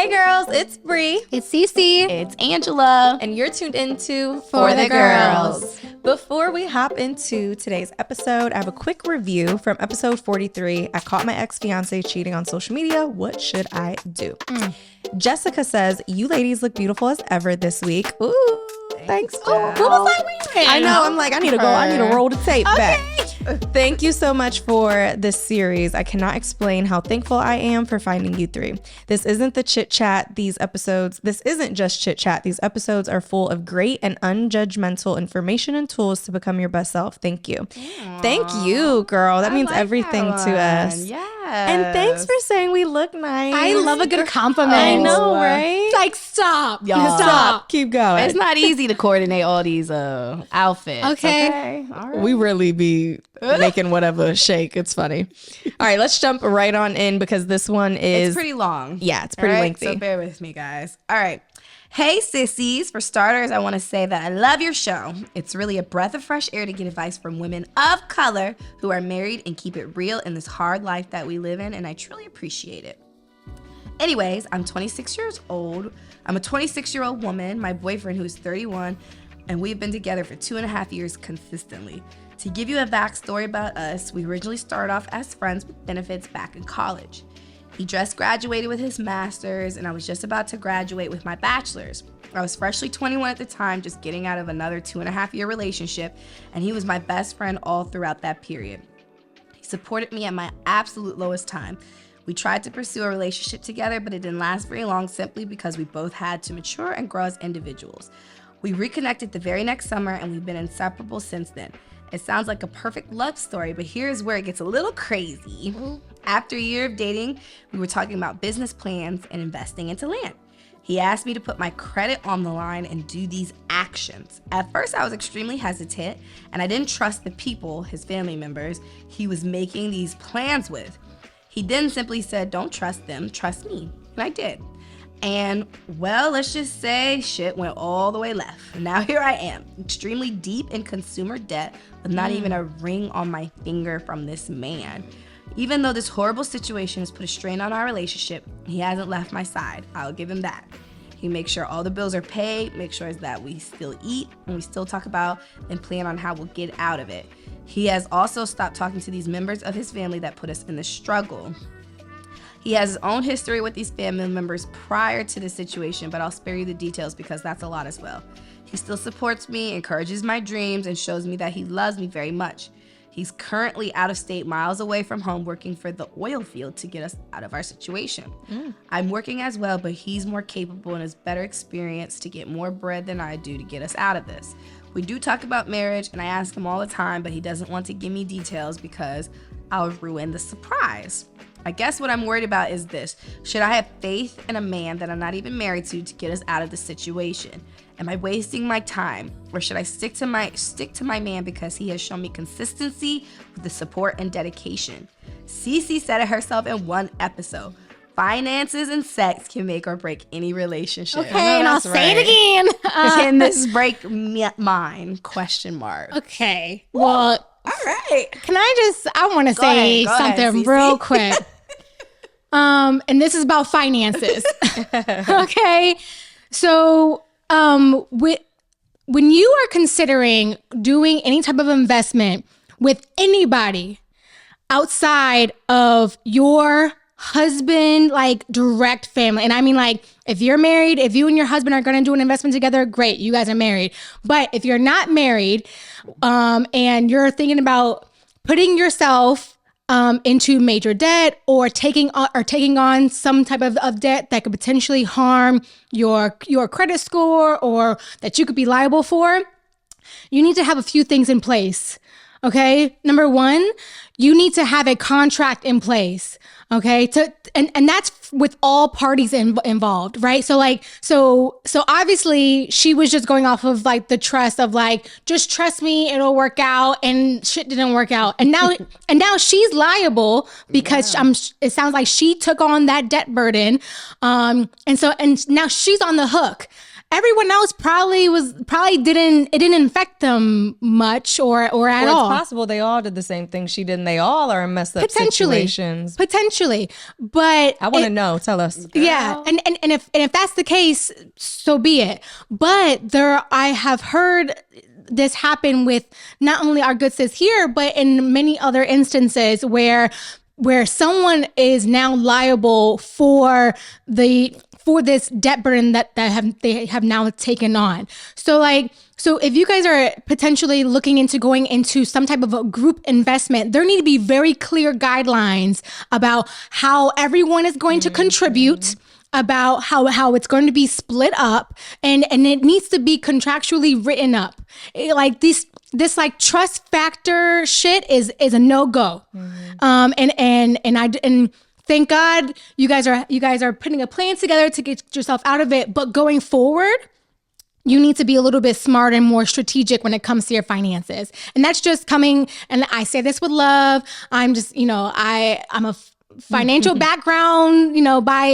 Hey girls, it's Bree. It's Cece. It's Angela. And you're tuned into For the Girls. Before we hop into today's episode, I have a quick review from episode 43. I caught my ex-fiance cheating on social media. What should I do? Jessica says, you ladies look beautiful as ever this week. Ooh, thanks. What was I wearing? I know. I'm like, I need to roll the tape back. Thank you so much for this series. I cannot explain how thankful I am for finding you three. This isn't the chit chat. This isn't just chit chat. These episodes are full of great and unjudgmental information and tools to become your best self. Thank you. Aww. Thank you, girl. That means everything to us. Yeah. And thanks for saying we look nice. I love a good compliment. I know, right? Like, stop. Y'all. Stop. Keep going. It's not easy to coordinate all these outfits. Okay. All right. We really be making whatever shake. It's funny. All right, let's jump right on in because this one is... It's pretty long. Yeah, it's pretty lengthy. So bear with me, guys. All right. Hey, sissies. For starters, I want to say that I love your show. It's really a breath of fresh air to get advice from women of color who are married and keep it real in this hard life that we live in, and I truly appreciate it. Anyways, I'm 26 years old. I'm a 26-year-old woman, my boyfriend who is 31, and we've been together for 2.5 years consistently. To give you a backstory about us, we originally started off as friends with benefits back in college. He just graduated with his master's, and I was just about to graduate with my bachelor's. I was freshly 21 at the time, just getting out of another 2.5-year relationship, and he was my best friend all throughout that period. He supported me at my absolute lowest time. We tried to pursue a relationship together, but it didn't last very long simply because we both had to mature and grow as individuals. We reconnected the very next summer, and we've been inseparable since then. It sounds like a perfect love story, but here's where it gets a little crazy. After a year of dating, we were talking about business plans and investing into land. He asked me to put my credit on the line and do these actions. At first, I was extremely hesitant, and I didn't trust the people, his family members, he was making these plans with. He then simply said, don't trust them, trust me. And I did. And, well, let's just say shit went all the way left. Now here I am, extremely deep in consumer debt with not even a ring on my finger from this man. Even though this horrible situation has put a strain on our relationship, he hasn't left my side. I'll give him that. He makes sure all the bills are paid, makes sure that we still eat, and we still talk about and plan on how we'll get out of it. He has also stopped talking to these members of his family that put us in the struggle. He has his own history with these family members prior to this situation, but I'll spare you the details because that's a lot as well. He still supports me, encourages my dreams, and shows me that he loves me very much. He's currently out of state, miles away from home, working for the oil field to get us out of our situation. I'm working as well, but he's more capable and has better experience to get more bread than I do to get us out of this. We do talk about marriage, and I ask him all the time, but he doesn't want to give me details because I'll ruin the surprise. I guess what I'm worried about is this. Should I have faith in a man that I'm not even married to get us out of the situation? Am I wasting my time? Or should I stick to my man because he has shown me consistency with the support and dedication? Cece said it herself in one episode. Finances and sex can make or break any relationship. Okay, and I'll say it again. Can this break mine? Question mark. Okay. Well, all right. I want to say something ahead, real quick. And this is about finances. Okay. So, when you are considering doing any type of investment with anybody outside of your husband, like direct family, and I mean, like, if you're married, if you and your husband are going to do an investment together, great, you guys are married. But if you're not married, and you're thinking about putting yourself into major debt or taking on some type of debt that could potentially harm your credit score or that you could be liable for, you need to have a few things in place. Okay. Number one, you need to have a contract in place. Okay. And that's with all parties involved, right? So obviously she was just going off of like the trust of like, just trust me, it'll work out, and shit didn't work out. And now she's liable because it sounds like she took on that debt burden. And now she's on the hook. everyone else probably didn't infect them much or at all. It's possible they all did the same thing she did, and they all are in messed up situations. Potentially, but I want to know. Tell us. Yeah, and if that's the case, so be it. But I have heard this happen with not only our good sis here, but in many other instances where someone is now liable for this debt burden that they have now taken on. So if you guys are potentially looking into going into some type of a group investment, there need to be very clear guidelines about how everyone is going to contribute, about how it's going to be split up, and it needs to be contractually written up. This like trust factor shit is a no-go. And thank God you guys are putting a plan together to get yourself out of it. But going forward, you need to be a little bit smart and more strategic when it comes to your finances. And that's just coming, and I say this with love. I'm just, I'm a financial background,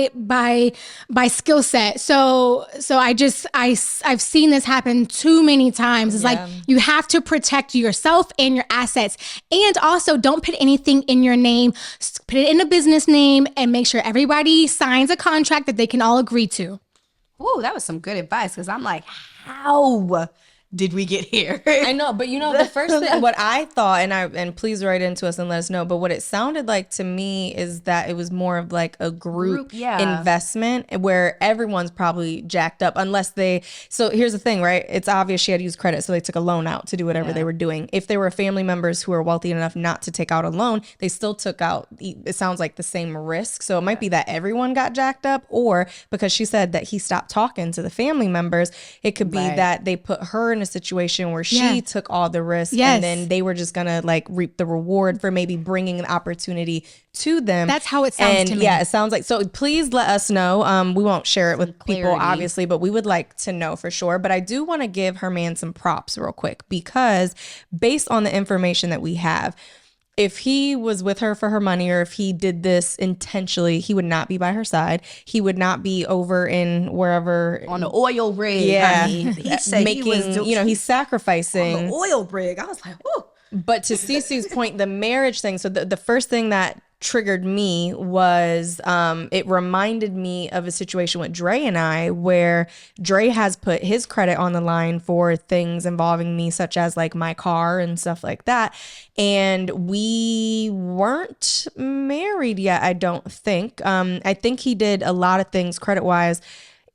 by skill set. So I've seen this happen too many times. It's like, you have to protect yourself and your assets, and also don't put anything in your name. Put it in a business name and make sure everybody signs a contract that they can all agree to. Ooh, that was some good advice, because I'm like, how did we get here? I know, but the first thing, what I thought, and please write into us and let us know, but what it sounded like to me is that it was more of like a group investment where everyone's probably jacked up, so here's the thing, right? It's obvious she had used credit, so they took a loan out to do whatever they were doing. If they were family members who are wealthy enough not to take out a loan, they still took out, it sounds like, the same risk. So it might be that everyone got jacked up, or because she said that he stopped talking to the family members, it could be that they put her in a situation where she took all the risk, and then they were just gonna reap the reward for maybe bringing an opportunity to them. That's how it sounds to me. Yeah, it sounds like. So please let us know. We won't share it with people, obviously, but we would like to know for sure. But I do want to give her man some props real quick, because based on the information that we have, if he was with her for her money, or if he did this intentionally, he would not be by her side. He would not be over in wherever on the oil rig. Yeah, he said he's sacrificing on the oil rig. I was like, whoa. But to Cece's point, the marriage thing. So the first thing that triggered me was it reminded me of a situation with Dre and I, where Dre has put his credit on the line for things involving me, such as like my car and stuff like that. And we weren't married yet, I don't think. I think he did a lot of things credit wise,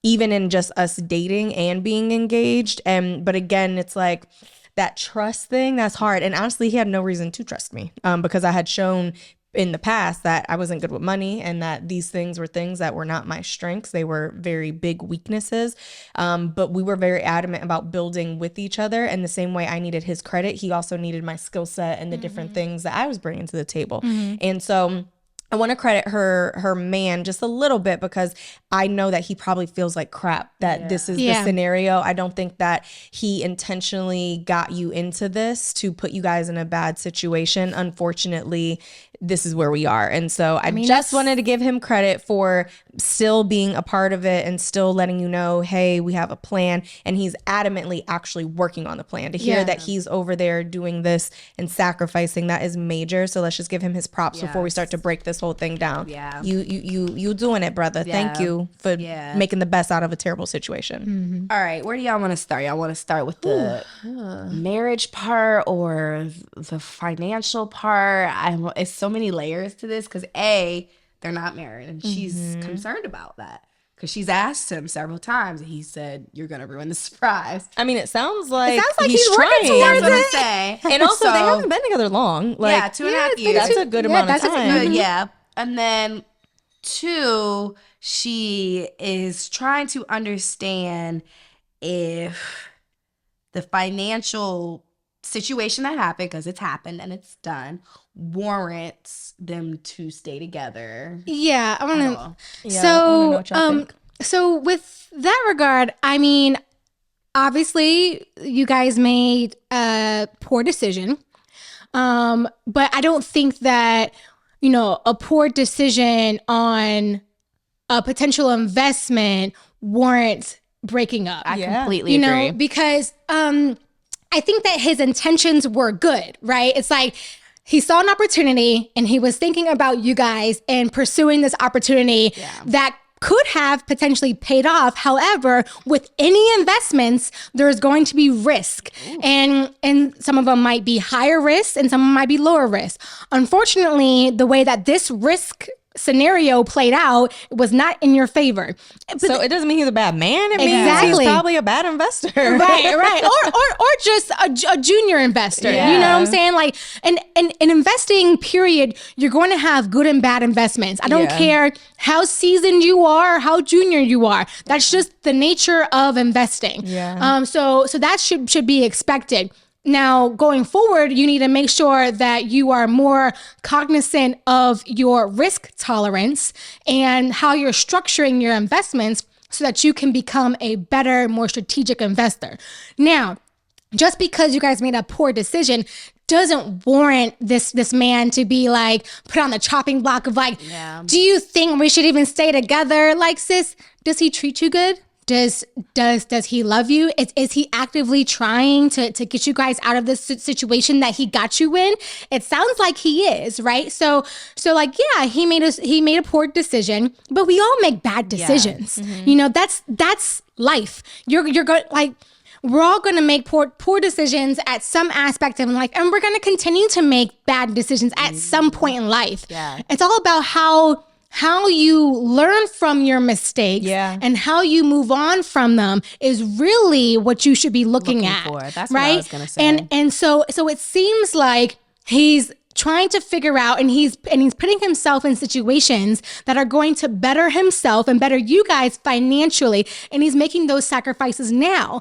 even in just us dating and being engaged. But again, it's like that trust thing, that's hard. And honestly, he had no reason to trust me, because I had shown in the past that I wasn't good with money, and that these things were things that were not my strengths. They were very big weaknesses. But we were very adamant about building with each other. And the same way I needed his credit, he also needed my skill set and the different things that I was bringing to the table. And so I want to credit her man just a little bit, because I know that he probably feels like crap that this is the scenario. I don't think that he intentionally got you into this to put you guys in a bad situation. Unfortunately, this is where we are. And so I just wanted to give him credit for still being a part of it and still letting you know, hey, we have a plan. And he's adamantly actually working on the plan. To hear that he's over there doing this and sacrificing, that is major. So let's just give him his props before we start to break this whole thing down. You doing it, brother. Thank you for making the best out of a terrible situation. All right, where do y'all want to start? Y'all want to start with the marriage part or the financial part? It's so many layers to this, because they're not married, and she's concerned about that, because she's asked him several times, and he said, "You're gonna ruin the surprise." I mean, it sounds like he's trying. working towards That's what I'm saying. And also, they haven't been together long. 2.5 years. That's a good amount of time. Yeah. And then 2, she is trying to understand if the financial situation that happened, because it's happened and it's done, warrants them to stay together. Yeah, I want to. So with that regard, I mean, obviously, you guys made a poor decision, but I don't think that a poor decision on a potential investment warrants breaking up. I completely you agree. know, because I think that his intentions were good, right? It's like he saw an opportunity and he was thinking about you guys and pursuing this opportunity that could have potentially paid off. However, with any investments, there's going to be risk. And some of them might be higher risk and some of them might be lower risk. Unfortunately, the way that this risk scenario played out was not in your favor. So it doesn't mean he's a bad man. It means Exactly. he's probably a bad investor. Right. Or just a junior investor. Yeah. You know what I'm saying? Like, and investing, period, you're going to have good and bad investments. I don't care how seasoned you are, how junior you are. That's just the nature of investing. Yeah. So that should be expected. Now, going forward, you need to make sure that you are more cognizant of your risk tolerance and how you're structuring your investments so that you can become a better, more strategic investor. Now, just because you guys made a poor decision doesn't warrant this man to be like put on the chopping block of like, do you think we should even stay together? Like, sis, does he treat you good? Does he love you? Is he actively trying to get you guys out of this situation that he got you in? It sounds like he is, right? So like, yeah, he made a poor decision, but we all make bad decisions. You know, that's life. You're going like, we're all going to make poor decisions at some aspect of life, and we're going to continue to make bad decisions at some point in life. It's all about how you learn from your mistakes and how you move on from them is really what you should be looking at. That's right? what I was going to say. And so it seems like he's trying to figure out, and he's putting himself in situations that are going to better himself and better you guys financially, and he's making those sacrifices now.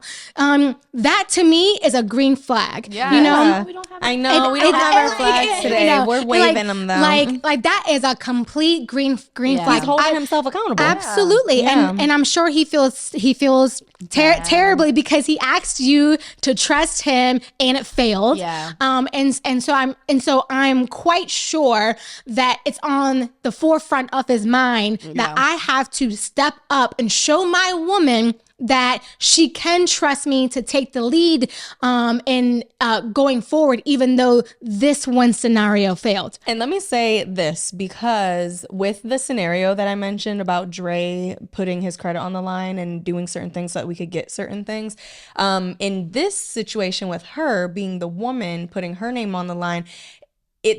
That to me is a green flag. You know, we don't have I know we don't have our flags today. You know, We're waving them though. Like that is a complete green flag. He's holding himself accountable. Absolutely. And I'm sure he feels terribly because he asked you to trust him and it failed. And so I'm quite sure that it's on the forefront of his mind that I have to step up and show my woman that she can trust me to take the lead in going forward, even though this one scenario failed. And let me say this, because with the scenario that I mentioned about Dre putting his credit on the line and doing certain things so that we could get certain things, in this situation with her being the woman putting her name on the line,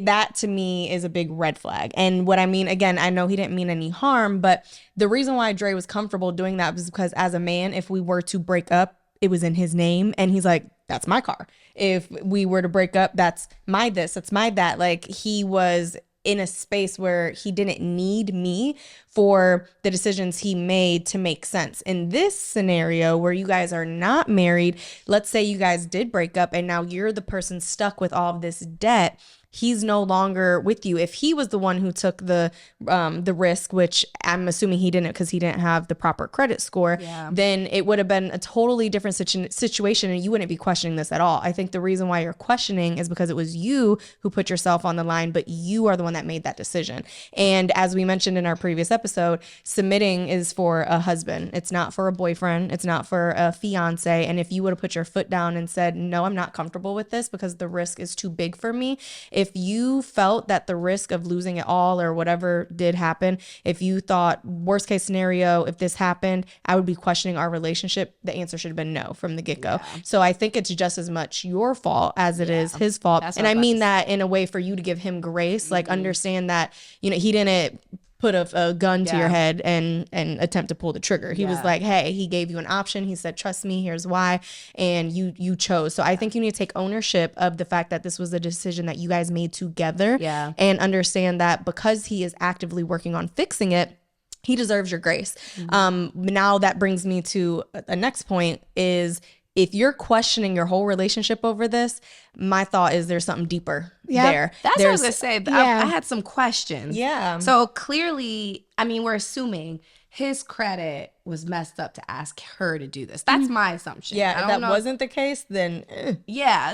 that to me is a big red flag. And what I mean, again, I know he didn't mean any harm, but the reason why Dre was comfortable doing that was because as a man, if we were to break up, it was in his name. And he's like, that's my car. If we were to break up, that's my this, that's my that. Like, he was in a space where he didn't need me for the decisions he made to make sense. In this scenario where you guys are not married, let's say you guys did break up and now you're the person stuck with all of this debt. He's no longer with you. If he was the one who took the risk, which I'm assuming he didn't because he didn't have the proper credit score, then it would have been a totally different situation and you wouldn't be questioning this at all. I think the reason why you're questioning is because it was you who put yourself on the line, but you are the one that made that decision. And as we mentioned in our previous episode, submitting is for a husband. It's not for a boyfriend. It's not for a fiance. And if you would have put your foot down and said, no, I'm not comfortable with this because the risk is too big for me. If you felt that the risk of losing it all or whatever did happen, if you thought worst case scenario, if this happened, I would be questioning our relationship, the answer should have been no from the get-go. So I think it's just as much your fault as it is his fault. And I mean that in a way for you to give him grace, like understand that, you know, he didn't put a gun to your head and attempt to pull the trigger. He was like, hey, he gave you an option. He said, trust me, here's why. And you chose. So I think you need to take ownership of the fact that this was a decision that you guys made together and understand that because he is actively working on fixing it, he deserves your grace. Now that brings me to the next point is, if you're questioning your whole relationship over this, my thought is there's something deeper there. That's what I was going to say. I had some questions. So clearly, I mean, we're assuming his credit was messed up to ask her to do this. That's my assumption. If that wasn't the case, then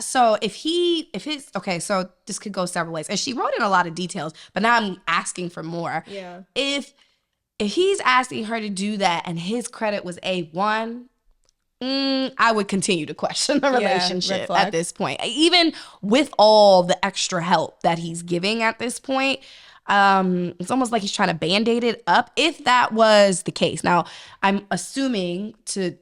so okay, so this could go several ways. And she wrote in a lot of details, but now I'm asking for more. If he's asking her to do that and his credit was A1, I would continue to question the red relationship flag. at this point. Even with all the extra help that he's giving at this point, it's almost like he's trying to Band-Aid it up, if that was the case. Now, I'm assuming to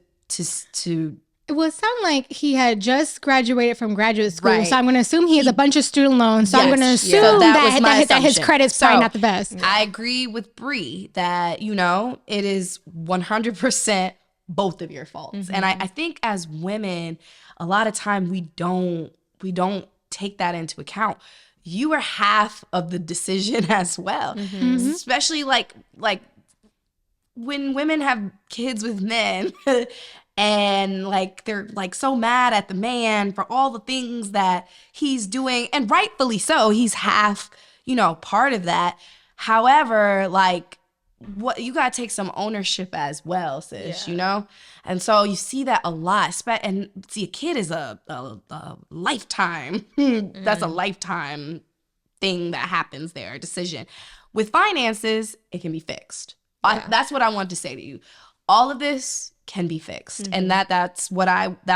Well, it sounded like he had just graduated from graduate school, Right. so I'm going to assume he has a bunch of student loans. So I'm Yes. going to assume So that was my that his assumption. credit's probably not the best. I agree with Bree that, it is 100% both of your faults. And I think as women, a lot of time we don't take that into account. You are half of the decision as well. Especially like when women have kids with men and like they're like so mad at the man for all the things that he's doing, and rightfully so. He's half, part of that. However, like, what you gotta take some ownership as well, sis. And so you see that a lot. And see, a kid is a lifetime. That's a lifetime thing that happens there, a decision. With finances, it can be fixed. That's what I wanted to say to you. All of this can be fixed, and that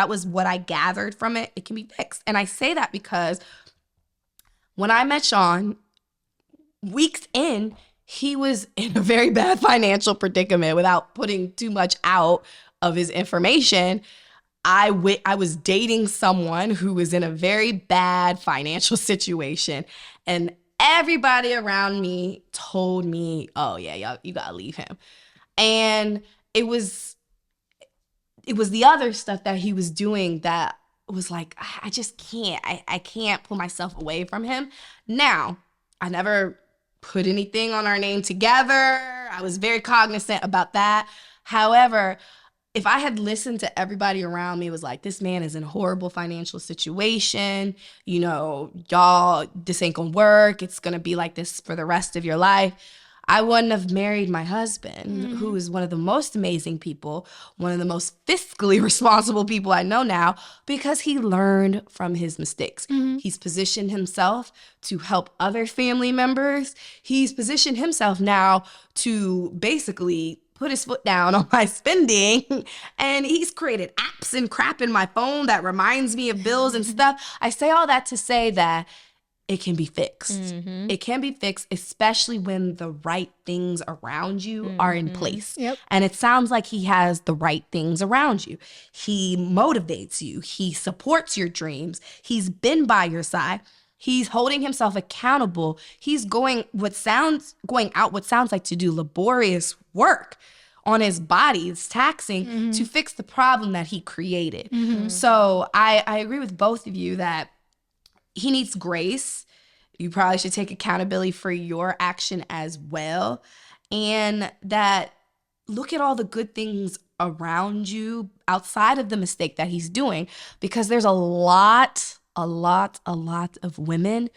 was what I gathered from it. It can be fixed, and I say that because when I met Sean, weeks in, he was in a very bad financial predicament. Without putting too much out of his information, I was dating someone who was in a very bad financial situation, and everybody around me told me, "Oh yeah, you gotta leave him." And it was the other stuff that he was doing that was like, I just can't. I can't pull myself away from him. Now, I never put anything on our name together. I was very cognizant about that. However, if I had listened to everybody around me, it was like, this man is in a horrible financial situation. Y'all, this ain't gonna work. It's gonna be like this for the rest of your life. I wouldn't have married my husband, who is one of the most amazing people, one of the most fiscally responsible people I know now, because he learned from his mistakes. He's positioned himself to help other family members. He's positioned himself now to basically put his foot down on my spending, and he's created apps and crap in my phone that reminds me of bills and stuff. I say all that to say that it can be fixed. It can be fixed, especially when the right things around you are in place. Yep. And it sounds like he has the right things around you. He motivates you. He supports your dreams. He's been by your side. He's holding himself accountable. He's going out what sounds like to do laborious work on his body. It's taxing to fix the problem that he created. So I agree with both of you that he needs grace. You probably should take accountability for your action as well. And that look at all the good things around you outside of the mistake that he's doing, because there's a lot of women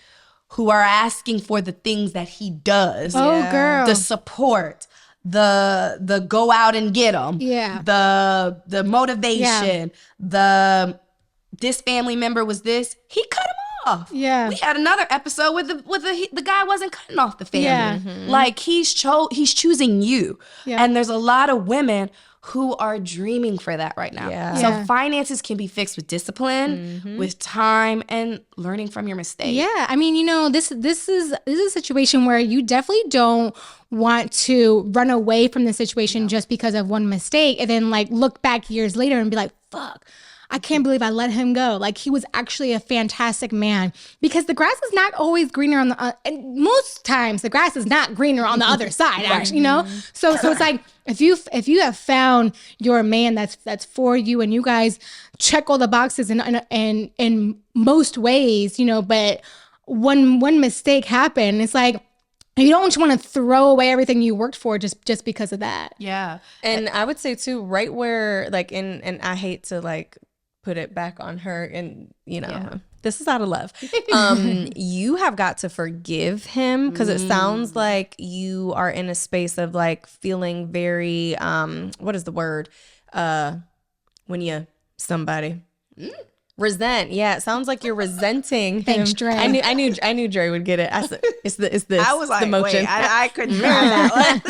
who are asking for the things that he does. Oh, girl. The support, the go out and get them. Yeah. The motivation, this family member was this. He cut him off. Yeah. We had another episode where the guy wasn't cutting off the family. Yeah. Like he's choosing you. Yeah. And there's a lot of women who are dreaming for that right now. Yeah. So finances can be fixed with discipline, with time, and learning from your mistakes. Yeah, I mean, this is a situation where you definitely don't want to run away from the situation just because of one mistake, and then like look back years later and be like, "Fuck, I can't believe I let him go." Like, he was actually a fantastic man, because the grass is not always greener on the and most times the grass is not greener on the other side. Actually, So it's like, if you have found your man that's for you, and you guys check all the boxes in most ways, but one mistake happened, it's like, you don't want to throw away everything you worked for just because of that. Yeah. And I would say too, right where like and I hate to like put it back on her, and this is out of love. You have got to forgive him, because it sounds like you are in a space of like feeling very what is the word when you somebody Resent. Yeah, it sounds like you're resenting him. Thanks, Dre. I knew Dre would get it. It's this. I was like, the motion. wait, I couldn't mirror that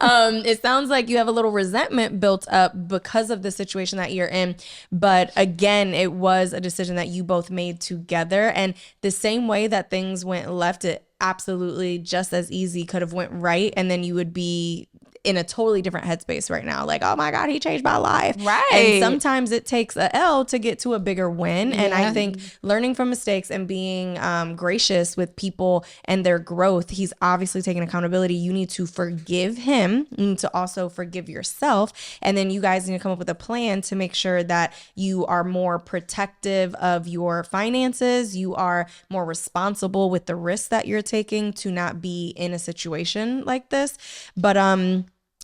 one. It sounds like you have a little resentment built up because of the situation that you're in. But again, it was a decision that you both made together. And the same way that things went left, it absolutely just as easy could have went right. And then you would be in a totally different headspace right now. Like, oh my God, he changed my life. Right. And sometimes it takes a L to get to a bigger win. And I think learning from mistakes and being gracious with people and their growth, he's obviously taking accountability. You need to forgive him. You need to also forgive yourself. And then you guys need to come up with a plan to make sure that you are more protective of your finances. You are more responsible with the risks that you're taking to not be in a situation like this. But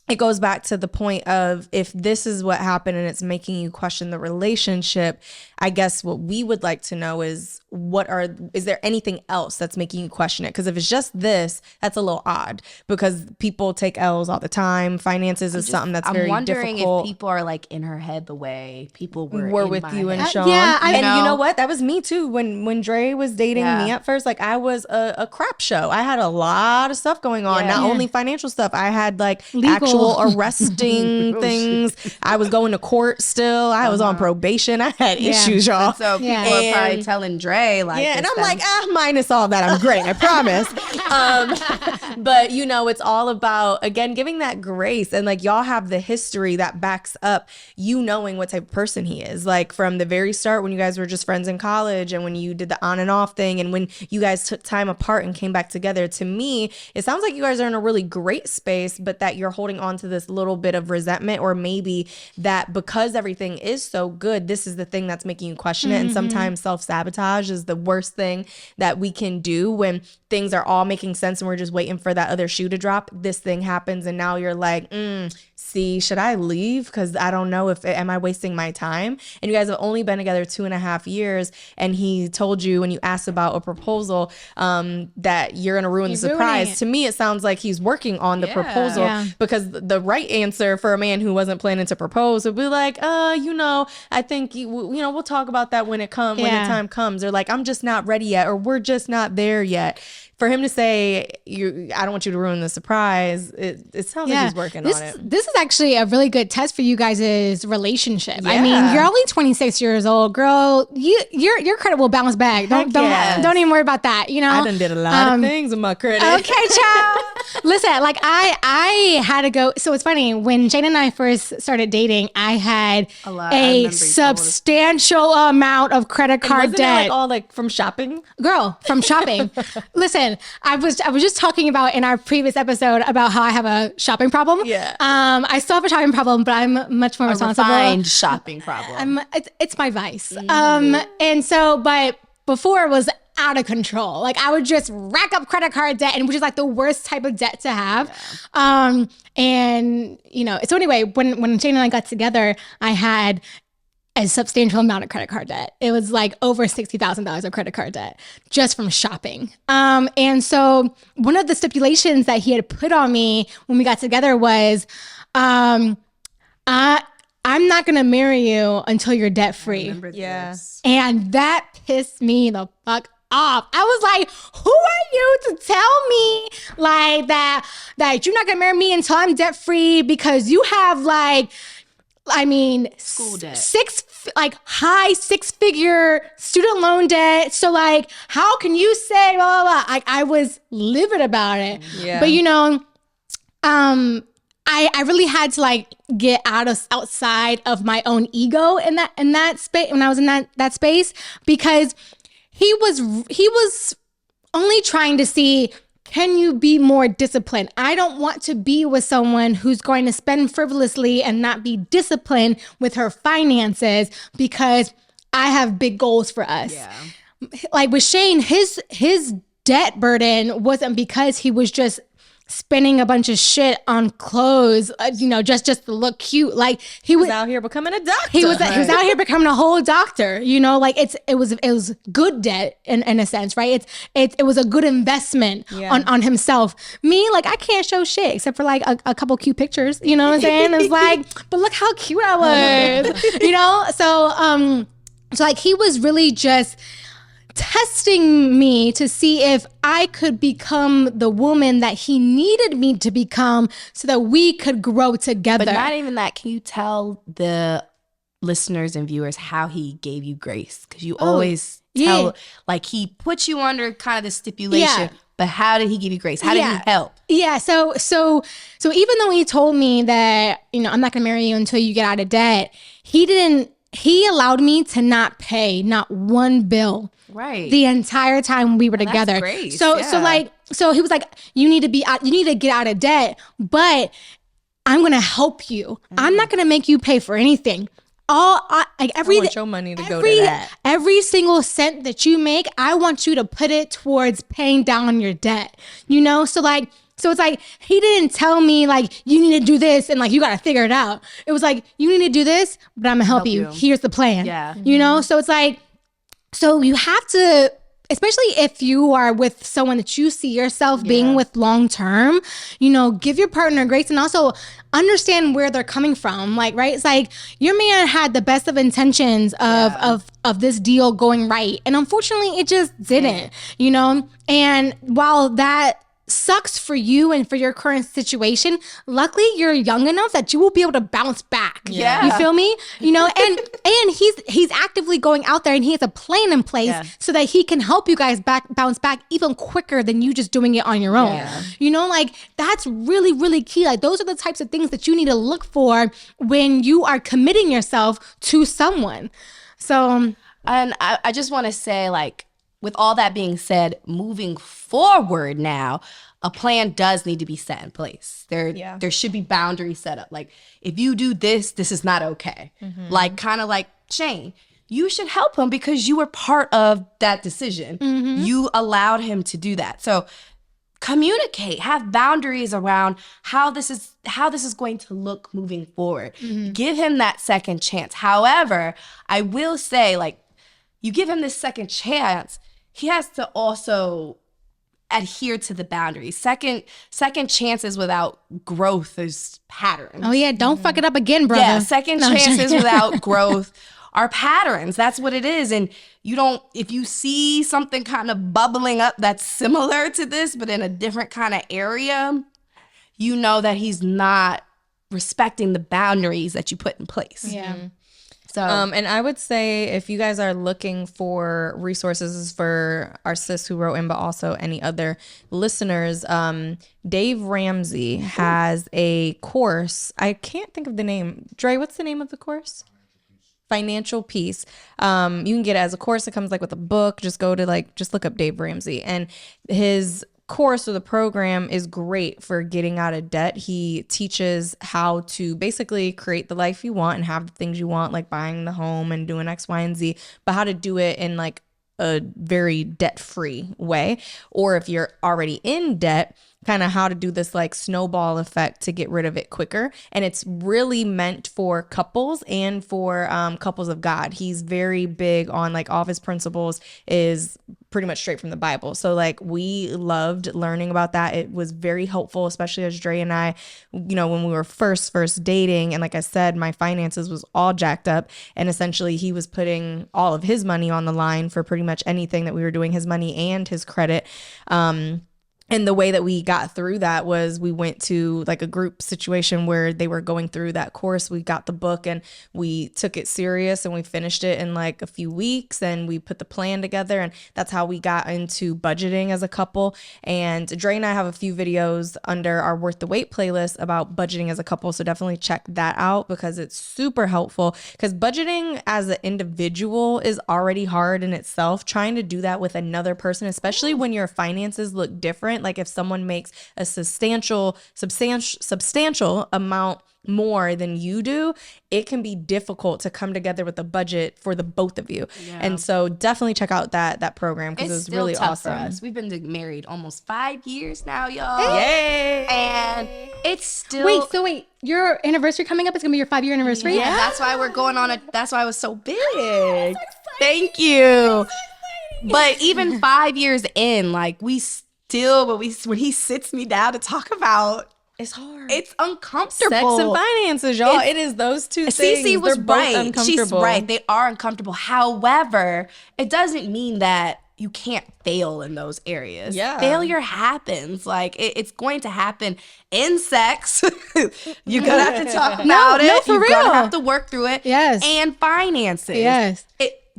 it goes back to the point of, if this is what happened and it's making you question the relationship, I guess what we would like to know is, is there anything else that's making you question it? Because if it's just this, that's a little odd, because people take L's all the time. Finances is something that's very difficult. I'm wondering if people are like in her head the way people were with you head. and Sean. You know what? That was me too. When Dre was dating me at first, like I was a crap show. I had a lot of stuff going on, not only financial stuff. I had like actual arresting things. I was going to court still. I was on probation. I had issues, y'all. So people are probably telling Dre like, and I'm like, minus all that, I'm great, I promise. But you know, it's all about, again, giving that grace. And like, y'all have the history that backs up you knowing what type of person he is. Like from the very start, when you guys were just friends in college, and when you did the on and off thing, and when you guys took time apart and came back together, to me, it sounds like you guys are in a really great space, but that you're holding on to this little bit of resentment, or maybe that because everything is so good, this is the thing that's making you question it. And sometimes self-sabotage is the worst thing that we can do when things are all making sense and we're just waiting for that other shoe to drop. This thing happens and now you're like, see, should I leave? Because I don't know am I wasting my time? And you guys have only been together 2.5 years, and he told you when you asked about a proposal that you're gonna ruin the surprise. To me, it sounds like he's working on the proposal, because the right answer for a man who wasn't planning to propose would be like, I think we'll talk about that when the time comes, or like, I'm just not ready yet, or we're just not there yet. For him to say, I don't want you to ruin the surprise, it sounds like he's working on it. This is actually a really good test for you guys' relationship. Yeah. I mean, you're only 26 years old, girl. Your credit will bounce back. Don't even worry about that. You know, I done did a lot of things with my credit. Okay, child. Listen, like I had to go. So it's funny, when Jane and I first started dating, I had a substantial amount of credit card debt. Like all like from shopping? Girl, from shopping. Listen, I was just talking about in our previous episode about how I have a shopping problem. Yeah. I still have a shopping problem, but I'm much more responsible. Refined shopping problem. It's my vice. And so, but before it was out of control. Like I would just rack up credit card debt, and which is like the worst type of debt to have. Yeah. And so anyway, when Jane and I got together, I had a substantial amount of credit card debt. It was like over $60,000 of credit card debt just from shopping. And so one of the stipulations that he had put on me when we got together was, I'm not going to marry you until you're debt free. Yeah. And that pissed me the fuck off. I was like, who are you to tell me like that you're not going to marry me until I'm debt free, because you have like, school debt, high 6-figure student loan debt. So like, how can you say blah, blah, blah? I was livid about it. Yeah. But I really had to like get outside of my own ego in that space when I was in that space, because he was only trying to see, can you be more disciplined? I don't want to be with someone who's going to spend frivolously and not be disciplined with her finances, because I have big goals for us. Yeah. Like with Shane, his debt burden wasn't because he was just spending a bunch of shit on clothes, just to look cute. Like he was out here becoming a doctor. He was out here becoming a whole doctor. Like it was good debt in a sense, right? It was a good investment on himself. Me, like I can't show shit except for like a couple cute pictures. You know what I'm saying? It's like, but look how cute I was. So So like he was really just testing me to see if I could become the woman that he needed me to become so that we could grow together. But not even that. Can you tell the listeners and viewers how he gave you grace? Because you always tell, like, he put you under kind of the stipulation, but how did he give you grace? How did he help? Yeah. So even though he told me that, you know, I'm not going to marry you until you get out of debt, he allowed me to not pay not one bill. Right. The entire time we were together. That's great. So he was like, you need to get out of debt, but I'm going to help you. I'm not going to make you pay for anything. I want your money to go to that. Every single cent that you make, I want you to put it towards paying down your debt. You know? So it's like, he didn't tell me like, you need to do this and like, you got to figure it out. It was like, you need to do this, but I'm gonna help you. Here's the plan. Yeah. You know? So it's like, so you have to, especially if you are with someone that you see yourself being with long term, you know, give your partner grace and also understand where they're coming from. Like, right? It's like your man had the best of intentions of this deal going right. And unfortunately, it just didn't, you know? And while that sucks for you and for your current situation, luckily you're young enough that you will be able to bounce back. Yeah. You feel me? You know, and he's actively going out there and he has a plan in place so that he can help you guys bounce back even quicker than you just doing it on your own. Yeah. You know, like that's really, really key. Like those are the types of things that you need to look for when you are committing yourself to someone. So, and I just want to say, like, with all that being said, moving forward now, a plan does need to be set in place. There should be boundaries set up. Like, if you do this, this is not okay. Mm-hmm. Like, kind of like Shane, you should help him because you were part of that decision. Mm-hmm. You allowed him to do that. So communicate, have boundaries around how this is going to look moving forward. Mm-hmm. Give him that second chance. However, I will say, like, you give him this second chance, he has to also adhere to the boundaries. Second chances without growth is patterns. Oh yeah, don't fuck it up again, brother. Yeah, second chances without growth are patterns. That's what it is. And if you see something kind of bubbling up that's similar to this, but in a different kind of area, you know that he's not respecting the boundaries that you put in place. Yeah. So, and I would say if you guys are looking for resources for our sis who wrote in, but also any other listeners, Dave Ramsey has a course. I can't think of the name. Dre, what's the name of the course? Financial Peace. You can get it as a course. It comes like with a book. Just go to just look up Dave Ramsey, and his course or the program is great for getting out of debt. He teaches how to basically create the life you want and have the things you want, like buying the home and doing X, Y, and Z, but how to do it in like a very debt-free way. Or if you're already in debt, kind of how to do this like snowball effect to get rid of it quicker. And it's really meant for couples and for couples of God. He's very big on like all of his principles is pretty much straight from the Bible. So like we loved learning about that. It was very helpful, especially as Dre and I, you know, when we were first dating. And like I said, my finances was all jacked up. And essentially he was putting all of his money on the line for pretty much anything that we were doing, his money and his credit. And the way that we got through that was we went to like a group situation where they were going through that course. We got the book and we took it serious and we finished it in like a few weeks and we put the plan together. And that's how we got into budgeting as a couple. And Dre and I have a few videos under our Worth the Wait playlist about budgeting as a couple. So definitely check that out because it's super helpful, because budgeting as an individual is already hard in itself. Trying to do that with another person, especially when your finances look different. Like if someone makes a substantial amount more than you do, it can be difficult to come together with a budget for the both of you. Yeah. And so definitely check out that program because it's really awesome. For us. We've been married almost 5 years now, y'all. Yay! And it's still Wait, your anniversary coming up is gonna be your 5-year anniversary? Yeah, that's why we're going on that's why it was so big. So thank you. But even 5 years in, like when he sits me down to talk about It's hard. It's uncomfortable. Sex and finances, y'all. It is those two things. Cece was They're both right. uncomfortable. She's right. They are uncomfortable. However, it doesn't mean that you can't fail in those areas. Yeah. Failure happens. Like it's going to happen in sex. You're gonna have to talk about it. No, for You're real. gonna have to work through it. Yes. And finances. Yes.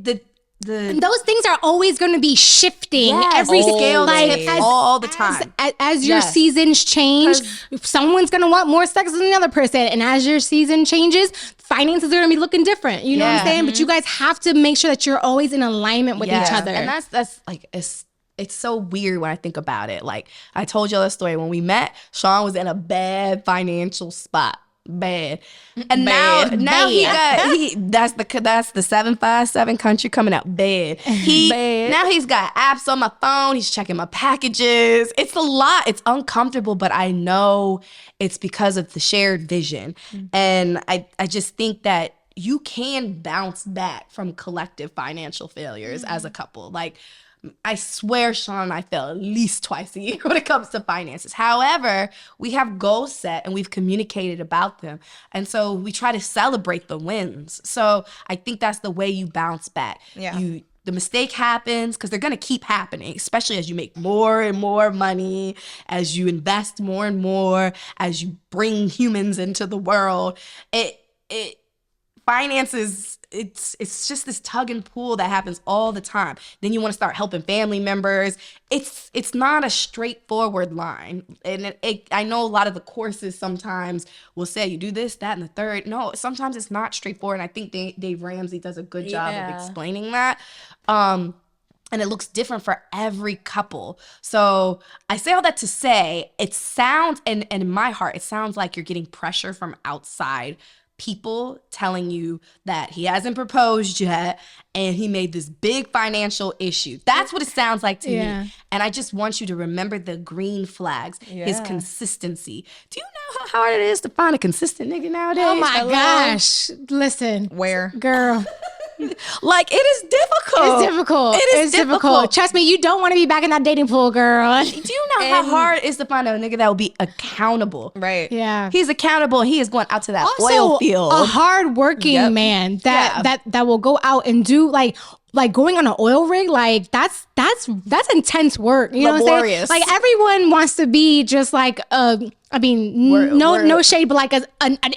The Those things are always going to be shifting. Yes, Every scale like tips all the time. As your Yes. seasons change, someone's going to want more sex than the other person, and as your season changes, finances are going to be looking different. You know what I'm saying? But you guys have to make sure that you're always in alignment with each other. And that's like it's so weird when I think about it. Like I told y'all the story when we met. Sean was in a bad financial spot. Bad. And now that's the 757 country coming out bad. Now he's got apps on my phone. He's checking my packages. It's a lot. It's uncomfortable, but I know it's because of the shared vision. And I just think that you can bounce back from collective financial failures as a couple. Like I swear Sean and I fail at least twice a year when it comes to finances. However, we have goals set and we've communicated about them. And so we try to celebrate the wins. So I think that's the way you bounce back. Yeah. The mistake happens because they're going to keep happening, especially as you make more and more money, as you invest more and more, as you bring humans into the world. Finances, it's just this tug and pull that happens all the time. Then you want to start helping family members. It's not a straightforward line. And I know a lot of the courses sometimes will say you do this, that, and the third. No, sometimes it's not straightforward. And I think Dave Ramsey does a good job of explaining that. And it looks different for every couple. So I say all that to say, it sounds, and in my heart, it sounds like you're getting pressure from outside people telling you that he hasn't proposed yet and he made this big financial issue. That's what it sounds like to me. And I just want you to remember the green flags, his consistency. Do you know how hard it is to find a consistent nigga nowadays? Oh my gosh. Listen. Where? Girl. Like, it is difficult. It's difficult. It is difficult. Trust me, you don't want to be back in that dating pool, girl. Do you know how hard it is to find a nigga that will be accountable? Right. Yeah. He's accountable. He is going out to that Also, oil field. a hard-working man that will go out and do like going on an oil rig. Like that's intense work. You know what I'm saying? Like everyone wants to be just like no shade, but like an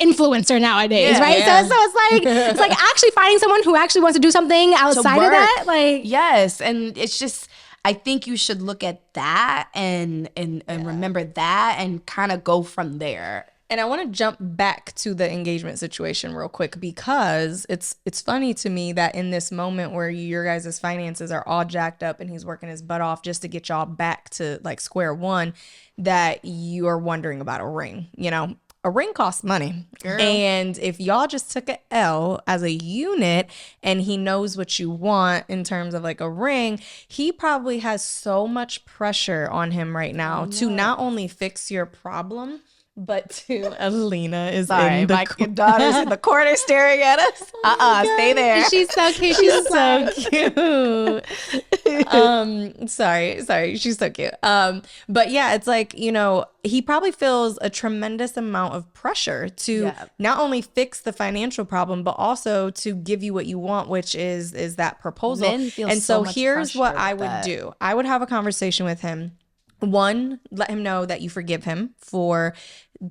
influencer nowadays, right? Yeah. So it's like actually finding someone who actually wants to do something outside of that. Like yes, and it's just I think you should look at that and remember that and kind of go from there. And I want to jump back to the engagement situation real quick because it's funny to me that in this moment where your guys' finances are all jacked up and he's working his butt off just to get y'all back to like square one, that you are wondering about a ring. You know, a ring costs money. Girl. And if y'all just took an L as a unit and he knows what you want in terms of like a ring, he probably has so much pressure on him right now to not only fix your problem, but to Alina is in the my daughter's in the corner staring at us. Stay there. she's so cute. She's so cute. Sorry, she's so cute. But yeah, it's like, you know, he probably feels a tremendous amount of pressure to not only fix the financial problem, but also to give you what you want, which is that proposal. Men feel and so so much here's what pressure I with would that. do. I would have a conversation with him. One, let him know that you forgive him for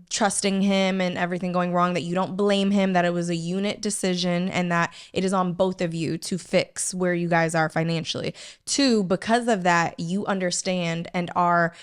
trusting him and everything going wrong, that you don't blame him, that it was a unit decision and that it is on both of you to fix where you guys are financially. Two, because of that, you understand and are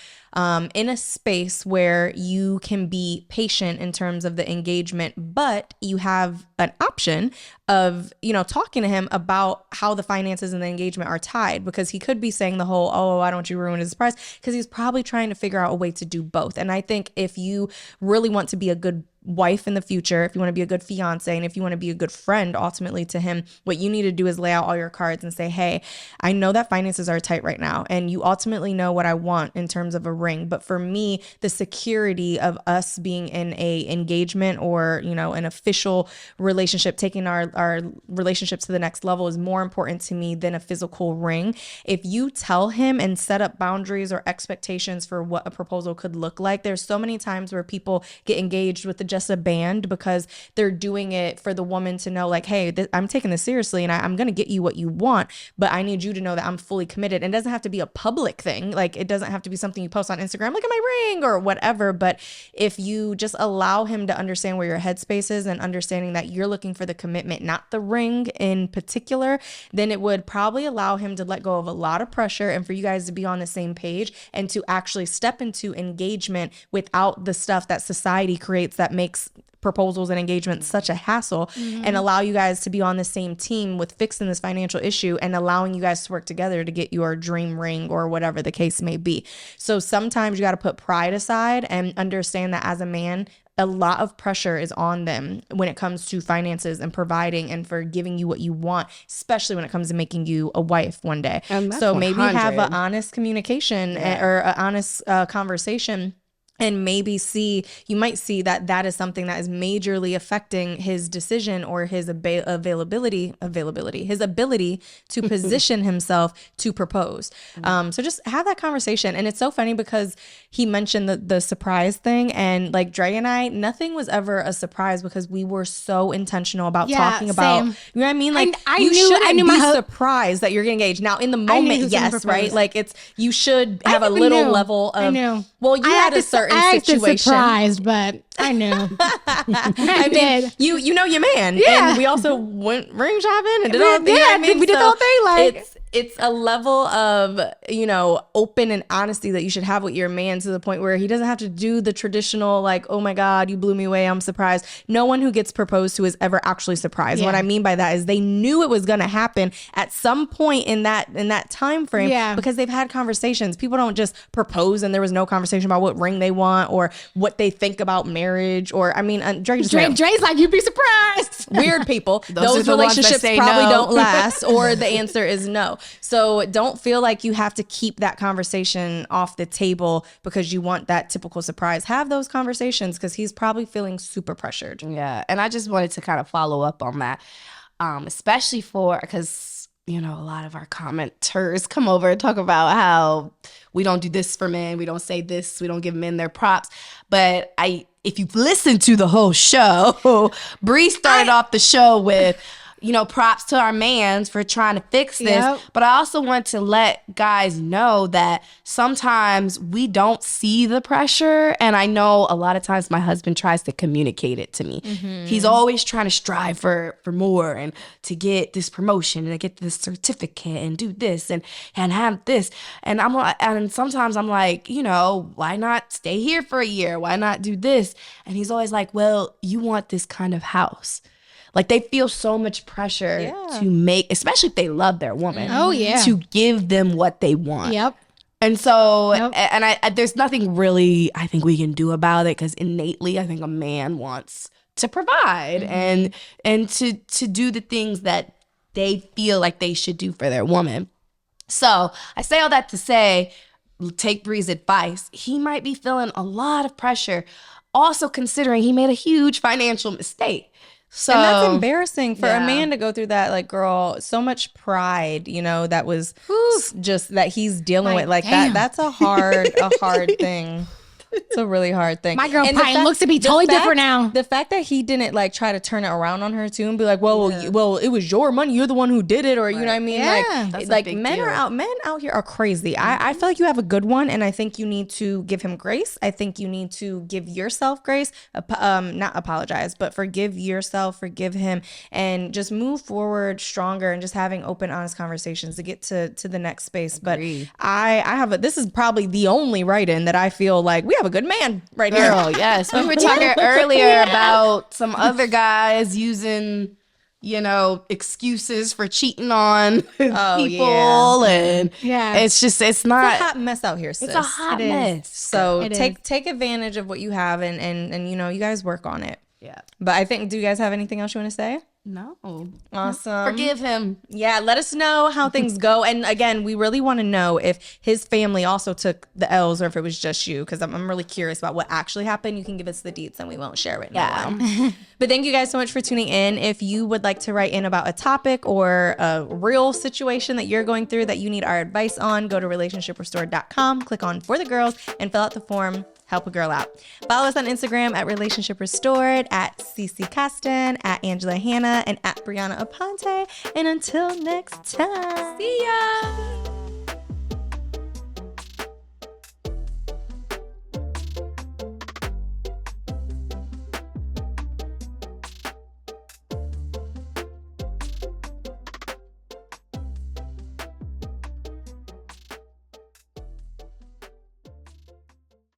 in a space where you can be patient in terms of the engagement, but you have an option of, you know, talking to him about how the finances and the engagement are tied, because he could be saying the whole, oh, why don't you ruin his surprise? Because he's probably trying to figure out a way to do both. And I think if you really want to be a good wife in the future, if you want to be a good fiance, and if you want to be a good friend ultimately to him, what you need to do is lay out all your cards and say, hey, I know that finances are tight right now, and you ultimately know what I want in terms of a ring. But for me, the security of us being in a engagement or, you know, an official relationship, taking our relationships to the next level is more important to me than a physical ring. If you tell him and set up boundaries or expectations for what a proposal could look like, there's so many times where people get engaged with just a band because they're doing it for the woman to know, like, hey, I'm taking this seriously and I'm going to get you what you want, but I need you to know that I'm fully committed. And it doesn't have to be a public thing. Like, it doesn't have to be something you post on Instagram, look at my ring or whatever. But if you just allow him to understand where your headspace is and understanding that you're looking for the commitment, not the ring in particular, then it would probably allow him to let go of a lot of pressure and for you guys to be on the same page and to actually step into engagement without the stuff that society creates that makes proposals and engagements such a hassle, and allow you guys to be on the same team with fixing this financial issue and allowing you guys to work together to get your dream ring or whatever the case may be. So sometimes you got to put pride aside and understand that as a man, a lot of pressure is on them when it comes to finances and providing and for giving you what you want, especially when it comes to making you a wife one day. So maybe have an honest communication or an honest conversation. And maybe you might see that is something that is majorly affecting his decision or his ability to position himself to propose. So just have that conversation. And it's so funny because he mentioned the surprise thing, and like Dre and I, nothing was ever a surprise because we were so intentional about talking about, you know what I mean? Like, you shouldn't be surprised that you're getting engaged. Now in the moment, yes, right? Like you should have a little level of, well, you had a certain situation. Surprised, but I knew. I did. You know your man. And we also went ring shopping and did all the thing. Yeah, we did the whole thing. Like, it's a level of, you know, open and honesty that you should have with your man to the point where he doesn't have to do the traditional, like, oh my God, you blew me away, I'm surprised. No one who gets proposed to is ever actually surprised. Yeah. What I mean by that is they knew it was going to happen at some point in that time frame because they've had conversations. People don't just propose and there was no conversation about what ring they want or what they think about marriage or, I mean, Dre's like, you'd be surprised. Weird people. Those relationships probably don't last, or the answer is no. So don't feel like you have to keep that conversation off the table because you want that typical surprise. Have those conversations because he's probably feeling super pressured. Yeah. And I just wanted to kind of follow up on that, especially because, you know, a lot of our commenters come over and talk about how we don't do this for men. We don't say this. We don't give men their props. But if you've listened to the whole show, Bree started off the show with, you know, props to our mans for trying to fix this. Yep. But I also want to let guys know that sometimes we don't see the pressure. And I know a lot of times my husband tries to communicate it to me. Mm-hmm. He's always trying to strive for more and to get this promotion and to get this certificate and do this and have this. And sometimes I'm like, you know, why not stay here for a year? Why not do this? And he's always like, well, you want this kind of house. Like, they feel so much pressure to make, especially if they love their woman. Oh, yeah. To give them what they want. Yep. And so, and I there's nothing really I think we can do about it because innately I think a man wants to provide and to do the things that they feel like they should do for their woman. So I say all that to say, take Bree's advice. He might be feeling a lot of pressure, also considering he made a huge financial mistake. So, and that's embarrassing for a man to go through that. Like, girl, so much pride, you know, that was just that he's dealing with. Like, that's a hard thing. It's a really hard thing. My girl probably looks to be totally different now. The fact that he didn't like try to turn it around on her too and be like, well, it was your money. You're the one who did it, or you know what I mean? Yeah. Like men out here are crazy. I feel like you have a good one, and I think you need to give him grace. I think you need to give yourself grace. Not apologize, but forgive yourself, forgive him, and just move forward stronger and just having open, honest conversations to get to the next space. Agreed. But I have this is probably the only write-in that I feel like we have a good man right here. Girl, yes. We were talking earlier about some other guys using excuses for cheating on Oh, people. yeah. And Yeah. it's just, it's It's a not, hot mess out here, sis. it's a hot It is. mess. So It take advantage of what you have and you guys work on it. Yeah. But I think, do you guys have anything else you want to say? No. Awesome. Forgive him. Yeah, let us know how things go. And again, we really want to know if his family also took the L's or if it was just you, because I'm really curious about what actually happened. You can give us the deets and we won't share it. Yeah. But thank you guys so much for tuning in. If you would like to write in about a topic or a real situation that you're going through that you need our advice on, go to relationshiprestored.com, click on For the Girls, and fill out the form. Help a girl out. Follow us on Instagram at Relationship Restored, at Cece Costin, at Angela Hanna, and at Brianna Aponte. And until next time. See ya.